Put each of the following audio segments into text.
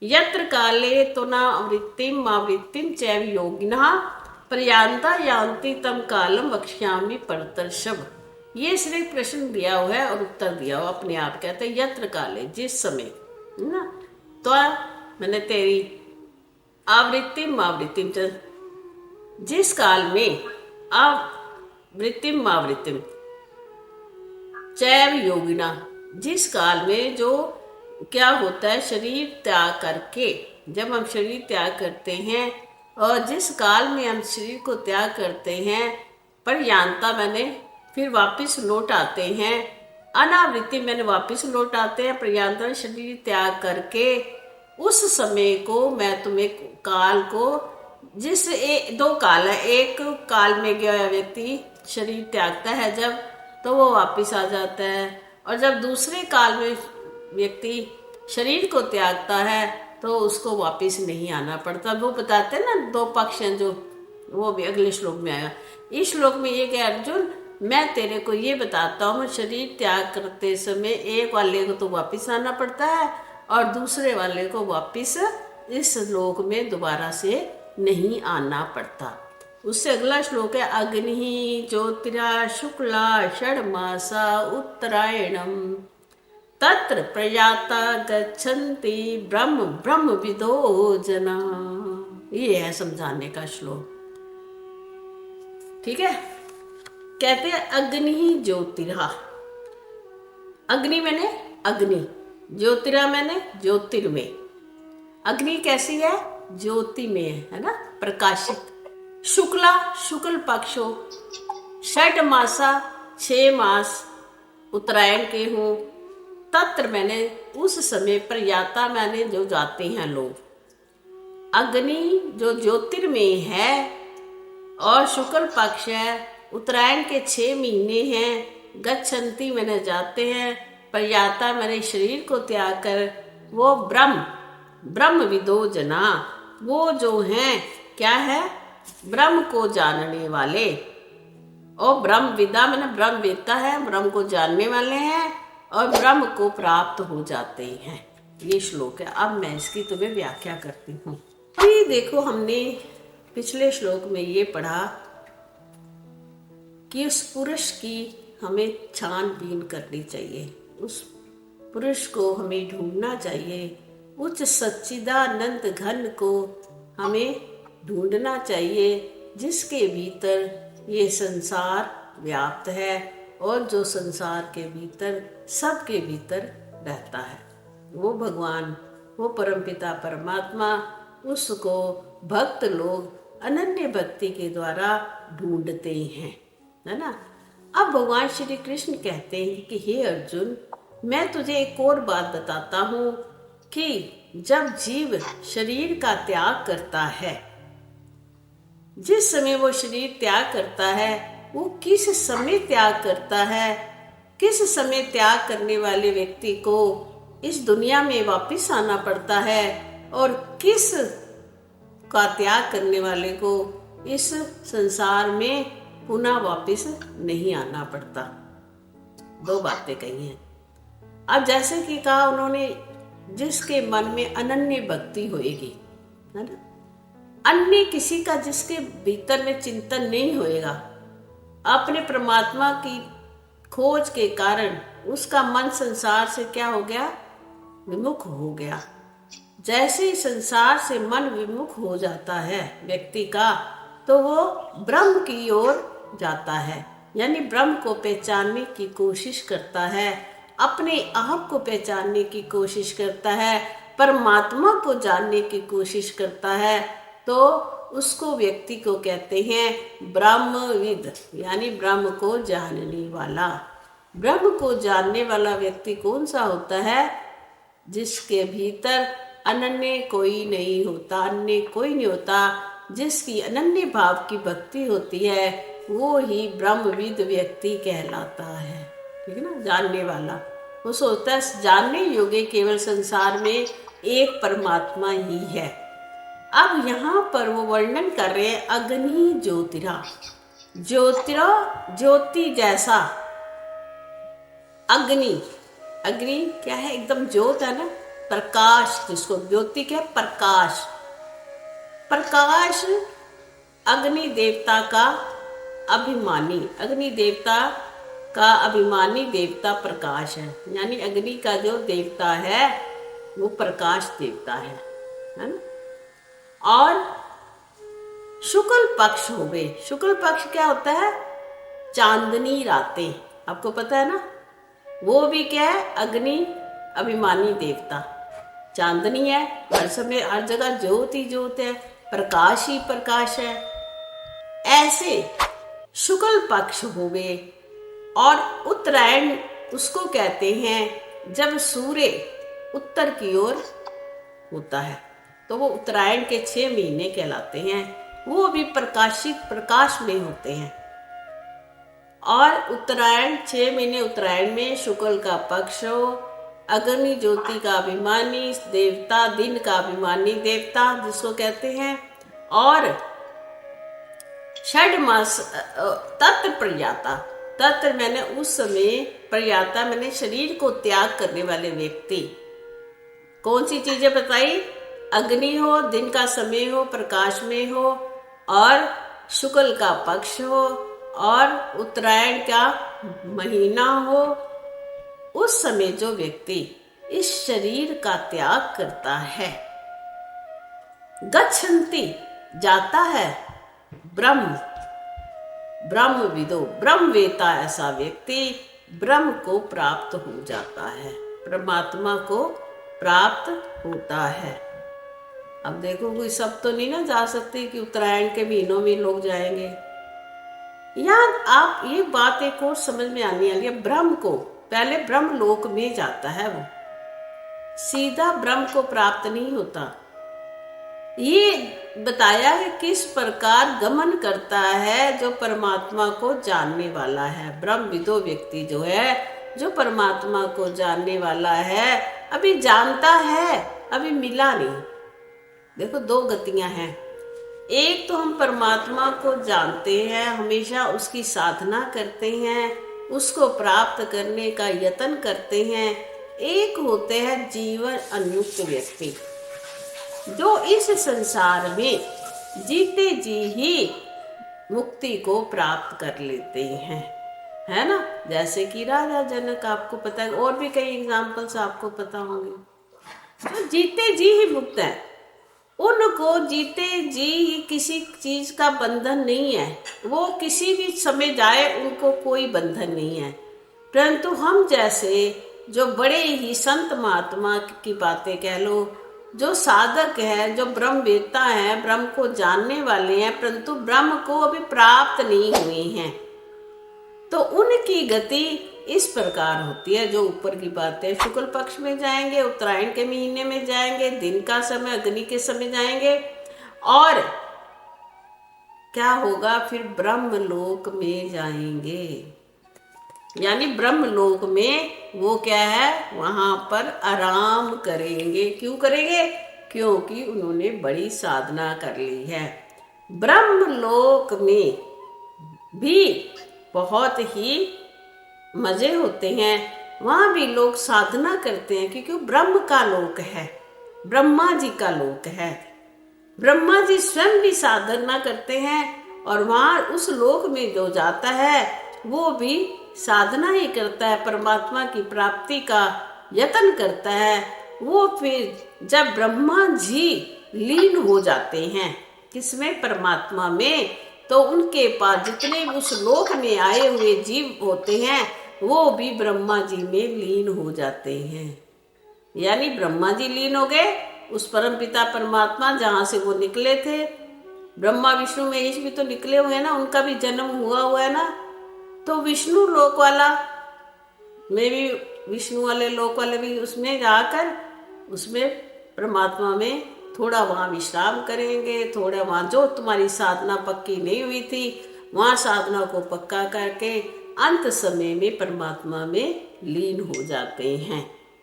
यत्र काले तो न आवृत्तिम आवृत्तिम चैव योगिनः प्रयांता यान्ति तम कालम वक्ष्यामि परतर्षभ। ये सिर्फ प्रश्न दिया हुआ है और उत्तर दिया हुआ अपने आप। कहते हैं यत्र काले, जिस समय, है ना, तो मैंने तेरी आवृत्तिम आवृत्तिम, जिस काल में, आवृत्तिम आवृत्तिम चैव योगिना, जिस काल में जो क्या होता है शरीर त्याग करके, जब हम शरीर त्याग करते हैं और जिस काल में हम शरीर को त्याग करते हैं, पर यांता मैंने फिर वापस लौट आते हैं, अनावृत्ति मैंने वापस लौट आते हैं, प्रयांता शरीर त्याग करके, उस समय को मैं तुम्हें काल को, जिस दो काल है, एक काल में गया व्यक्ति शरीर त्यागता है जब, तो वो वापस आ जाता है, और जब दूसरे काल में व्यक्ति शरीर को त्यागता है तो उसको वापस नहीं आना पड़ता। वो बताते हैं ना दो पक्ष हैं, जो वो भी अगले श्लोक में आएगा। इस श्लोक में ये कि अर्जुन, मैं तेरे को ये बताता हूँ, शरीर त्याग करते समय एक वाले को तो वापस आना पड़ता है और दूसरे वाले को वापस इस लोक में दोबारा से नहीं आना पड़ता। उससे अगला श्लोक है अग्नि ज्योतिरा शुक्ला षड्मासा उत्तरायणम तत्र प्रजाता गच्छन्ति ब्रह्म ब्रह्म विदो जना। ये है समझाने का श्लोक। ठीक है, कहते हैं अग्नि ज्योतिरा। अग्नि मैंने अग्नि, ज्योतिरा मैंने ज्योतिर्मय। अग्नि कैसी है? ज्योति में है ना, प्रकाशित। शुक्ला शुक्ल पक्षो, षट मासा 6 मास उत्तरायण के हूँ। तत्र मैंने उस समय, प्रयाता मैंने जो जाते हैं लोग। अग्नि जो ज्योतिर्मय है और शुक्ल पक्ष है, उत्तरायण के 6 महीने हैं। गच्छन्ति मैंने जाते हैं, प्रयाता मैंने शरीर को त्याग कर, वो ब्रह्म ब्रह्म विदो जना, वो जो हैं क्या है? ब्रह्म को जानने वाले। और ब्रह्म विदा मैंने ब्रह्म वेत्ता है, ब्रह्म को जानने वाले हैं और ब्रह्म को प्राप्त हो जाते हैं। ये श्लोक है। अब मैं इसकी तुम्हें व्याख्या करती हूँ। अभी देखो, हमने पिछले श्लोक में ये पढ़ा कि उस पुरुष की हमें छानबीन करनी चाहिए, उस पुरुष को हमें ढूंढना चाहिए, उच्च सच्चिदानंद घन को हमें ढूंढना चाहिए, जिसके भीतर ये संसार व्याप्त है और जो संसार के भीतर, सबके भीतर रहता है। वो भगवान, वो परमपिता परमात्मा, उसको भक्त लोग अनन्य भक्ति के द्वारा ढूंढते हैं, है ना। अब भगवान श्री कृष्ण कहते हैं कि हे अर्जुन, मैं तुझे एक और बात बताता हूँ कि जब जीव शरीर का त्याग करता है, जिस समय वो शरीर त्याग करता है, वो किस समय त्याग करता है, किस समय त्याग करने वाले व्यक्ति को इस दुनिया में वापस आना पड़ता है और किस का त्याग करने वाले को इस संसार में पुनः वापस नहीं आना पड़ता। 2 बातें कही हैं। अब जैसे कि कहा उन्होंने, जिसके मन में अनन्य भक्ति होएगी, है ना, अन्य किसी का जिसके भीतर में चिंतन नहीं होएगा, अपने परमात्मा की खोज के कारण उसका मन संसार से क्या हो गया? विमुख हो गया। जैसे ही संसार से मन विमुख हो जाता है व्यक्ति का, तो वो ब्रह्म की ओर जाता है, यानी ब्रह्म को पहचानने की कोशिश करता है, अपने आप को पहचानने की कोशिश करता है, परमात्मा को जानने की कोशिश करता है, तो उसको व्यक्ति को कहते हैं ब्रह्मविद, यानी ब्रह्म को जानने वाला। ब्रह्म को जानने वाला व्यक्ति कौन सा होता है? जिसके भीतर अनन्य कोई नहीं होता, अन्य कोई नहीं होता, जिसकी अनन्य भाव की भक्ति होती है, वो ही ब्रह्मविद व्यक्ति कहलाता है। ठीक है ना, जानने वाला। वो सोचता है जानने योग्य केवल संसार में एक परमात्मा ही है। अब यहाँ पर वो वर्णन कर रहे हैं अग्नि ज्योतिरा। ज्योतिरा ज्योति जैसा, अग्नि, अग्नि क्या है? एकदम ज्योत है ना, प्रकाश, जिसको ज्योति के प्रकाश, प्रकाश अग्नि देवता का अभिमानी, अग्नि देवता का अभिमानी देवता प्रकाश है। यानी अग्नि का जो देवता है वो प्रकाश देवता है ना। और शुक्ल पक्ष हो गए, शुक्ल पक्ष क्या होता है? चांदनी रातें, आपको पता है ना, वो भी क्या है? अग्नि अभिमानी देवता। चांदनी है, हर समय हर जगह ज्योत ही ज्योत है, प्रकाश ही प्रकाश है। ऐसे शुक्ल पक्ष हो गए। और उत्तरायण उसको कहते हैं जब सूर्य उत्तर की ओर होता है, तो वो उत्तरायण के 6 महीने कहलाते हैं। वो भी प्रकाशित प्रकाश में होते हैं। और उत्तरायण 6 महीने उत्तरायण में शुक्ल का पक्ष हो, अग्नि ज्योति का अभिमानी देवता, दिन का अभिमानी देवता जिसको कहते हैं। और षड मास तत्र प्रयाता, तत्र मैंने उस समय, प्रयाता मैंने शरीर को त्याग करने वाले व्यक्ति। कौन सी चीजें बताई? अग्नि हो, दिन का समय हो, प्रकाश में हो, और शुक्ल का पक्ष हो, और उत्तरायण का महीना हो। उस समय जो व्यक्ति इस शरीर का त्याग करता है, गच्छन्ति जाता है, ब्रह्म ब्रह्म विदो, ब्रह्म वेता, ऐसा व्यक्ति ब्रह्म को प्राप्त हो जाता है, परमात्मा को प्राप्त होता है। अब देखो कोई सब तो नहीं ना जा सकते कि उत्तरायण के महीनों में लोग जाएंगे। यहाँ आप ये बात एक और समझ में आनी वाली है, ब्रह्म को पहले ब्रह्म लोक में जाता है, वो सीधा ब्रह्म को प्राप्त नहीं होता। ये बताया है किस प्रकार गमन करता है जो परमात्मा को जानने वाला है। ब्रह्म विदो व्यक्ति जो है, जो परमात्मा को जानने वाला है, अभी जानता है, अभी मिला नहीं। देखो 2 गतियां हैं। एक तो हम परमात्मा को जानते हैं, हमेशा उसकी साधना करते हैं, उसको प्राप्त करने का यत्न करते हैं। एक होते हैं जीवन अनुयुक्त व्यक्ति, जो इस संसार में जीते जी ही मुक्ति को प्राप्त कर लेते हैं, है ना। जैसे कि राजा जनक, आपको पता है, और भी कई एग्जाम्पल्स आपको पता होंगे, जो जीते जी ही मुक्त है। उनको जीते जी किसी चीज का बंधन नहीं है, वो किसी भी समय जाए उनको कोई बंधन नहीं है। परंतु हम जैसे जो बड़े ही संत महात्मा की बातें कह लो, जो साधक है, जो ब्रह्म वेत्ता है, ब्रह्म को जानने वाले हैं, परंतु ब्रह्म को अभी प्राप्त नहीं हुए हैं, तो उनकी गति इस प्रकार होती है। जो ऊपर की बातें, शुक्ल पक्ष में जाएंगे, उत्तरायण के महीने में जाएंगे, दिन का समय अग्नि के समय जाएंगे, और क्या होगा फिर? ब्रह्म लोक में जाएंगे। यानी ब्रह्म लोक में वो क्या है? वहां पर आराम करेंगे। क्यों करेंगे? क्योंकि उन्होंने बड़ी साधना कर ली है। ब्रह्म लोक में भी बहुत ही मजे होते हैं, वहां भी लोग साधना करते हैं, क्योंकि ब्रह्म का लोक है, ब्रह्मा जी का लोक है। ब्रह्मा जी स्वयं भी साधना करते हैं, और वहां उस लोक में जो जाता है वो भी साधना ही करता है, परमात्मा की प्राप्ति का यत्न करता है। वो फिर जब ब्रह्मा जी लीन हो जाते हैं किसमें? परमात्मा में, तो उनके पास जितने उस लोक में आए हुए जीव होते हैं वो भी ब्रह्मा जी में लीन हो जाते हैं। यानी ब्रह्मा जी लीन हो गए उस परम पिता परमात्मा जहाँ से वो निकले थे। ब्रह्मा विष्णु महेश भी तो निकले हुए हैं ना, उनका भी जन्म हुआ है ना। तो विष्णु लोक वाला में भी, विष्णु वाले लोक वाले भी उसमें जाकर उसमें परमात्मा में थोड़ा वहाँ विश्राम करेंगे, थोड़ा वहाँ जो तुम्हारी साधना पक्की नहीं हुई थी वहाँ साधना को पक्का करके अंत समय में परमात्मा में लीन हो जाते हैं।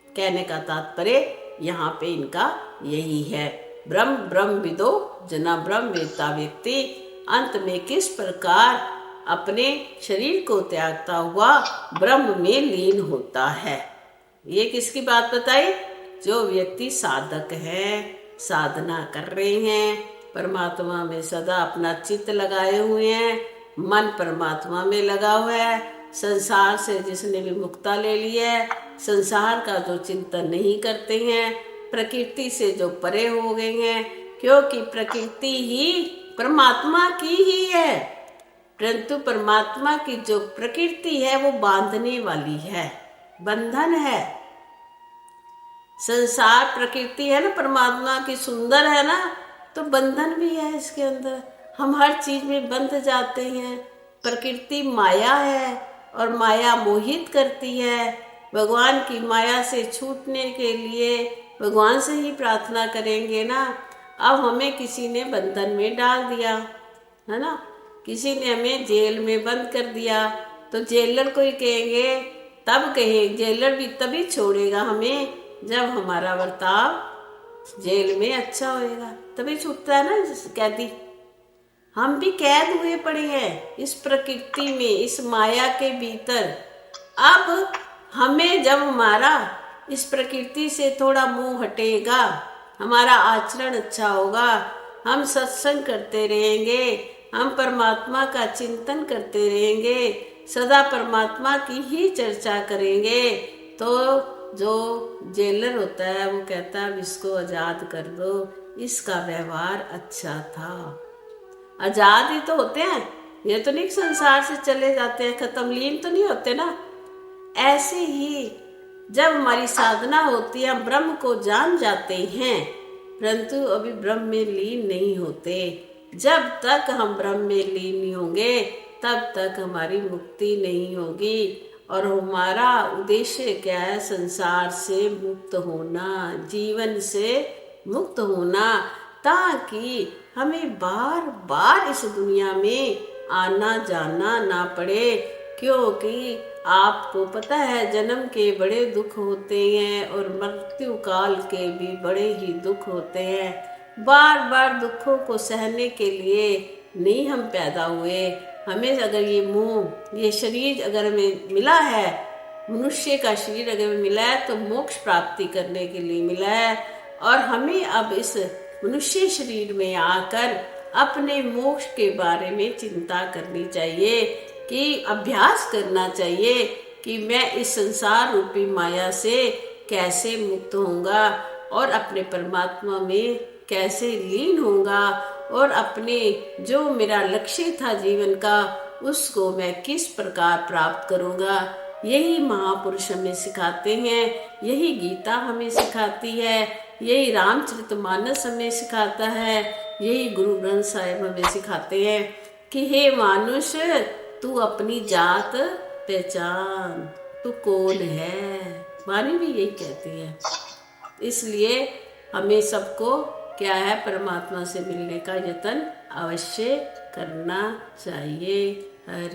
कहने का तात्पर्य यहाँ पे इनका यही है। ब्रह्म ब्रह्म विदो जना, ब्रह्म वेत्ता व्यक्ति अंत में किस प्रकार अपने शरीर को त्यागता हुआ ब्रह्म में लीन होता है। ये किसकी बात बताई? जो व्यक्ति साधक है, साधना कर रहे हैं, परमात्मा में सदा अपना चित्त लगाए हुए हैं, मन परमात्मा में लगा हुआ है, संसार से जिसने भी मुक्ता ले लिया है, संसार का जो चिंतन नहीं करते हैं, प्रकृति से जो परे हो गए हैं, क्योंकि प्रकृति ही परमात्मा की ही है, परंतु परमात्मा की जो प्रकृति है वो बांधने वाली है, बंधन है। संसार प्रकृति है ना परमात्मा की, सुंदर है ना, तो बंधन भी है इसके अंदर, हम हर चीज में बंध जाते हैं। प्रकृति माया है और माया मोहित करती है। भगवान की माया से छूटने के लिए भगवान से ही प्रार्थना करेंगे ना। अब हमें किसी ने बंधन में डाल दिया है ना, किसी ने हमें जेल में बंद कर दिया, तो जेलर को ही कहेंगे, तब कहे जेलर भी तभी छोड़ेगा हमें जब हमारा बर्ताव जेल में अच्छा होएगा, तभी छूटता है ना कैदी। हम भी कैद हुए पड़े हैं इस प्रकृति में, इस माया के भीतर। अब हमें जब हमारा इस प्रकृति से थोड़ा मुंह हटेगा, हमारा आचरण अच्छा होगा, हम सत्संग करते रहेंगे, हम परमात्मा का चिंतन करते रहेंगे, सदा परमात्मा की ही चर्चा करेंगे, तो जो जेलर होता है वो कहता है अब इसको आजाद कर दो, इसका व्यवहार अच्छा था। आजाद ही तो होते हैं, ये तो नहीं संसार से चले जाते हैं, खत्म लीन तो नहीं होते ना। ऐसे ही जब हमारी साधना होती है, हम ब्रह्म को जान जाते हैं, परंतु अभी ब्रह्म में लीन नहीं होते। जब तक हम ब्रह्म में लीन नहीं होंगे तब तक हमारी मुक्ति नहीं होगी। और हमारा उद्देश्य क्या है? संसार से मुक्त होना, जीवन से मुक्त होना, ताकि हमें बार बार इस दुनिया में आना जाना ना पड़े। क्योंकि आपको पता है जन्म के बड़े दुख होते हैं और मृत्यु काल के भी बड़े ही दुख होते हैं। बार बार दुखों को सहने के लिए नहीं हम पैदा हुए। हमें अगर ये मुंह, ये शरीर अगर हमें मिला है, मनुष्य का शरीर अगर हमें मिला है, तो मोक्ष प्राप्ति करने के लिए मिला है। और हमें अब इस मनुष्य शरीर में आकर अपने मोक्ष के बारे में चिंता करनी चाहिए, कि अभ्यास करना चाहिए कि मैं इस संसार रूपी माया से कैसे मुक्त होऊंगा और अपने परमात्मा में कैसे लीन होऊंगा, और अपने जो मेरा लक्ष्य था जीवन का उसको मैं किस प्रकार प्राप्त करूंगा। यही महापुरुष हमें सिखाते हैं, यही गीता हमें सिखाती है, यही रामचरितमानस हमें सिखाता है, यही गुरु ग्रंथ साहिब हमें सिखाते हैं कि हे मानुष, तू अपनी जात पहचान, तू कौन है। वाणी भी यही कहती है। इसलिए हमें सबको क्या है, परमात्मा से मिलने का यत्न अवश्य करना चाहिए। हरि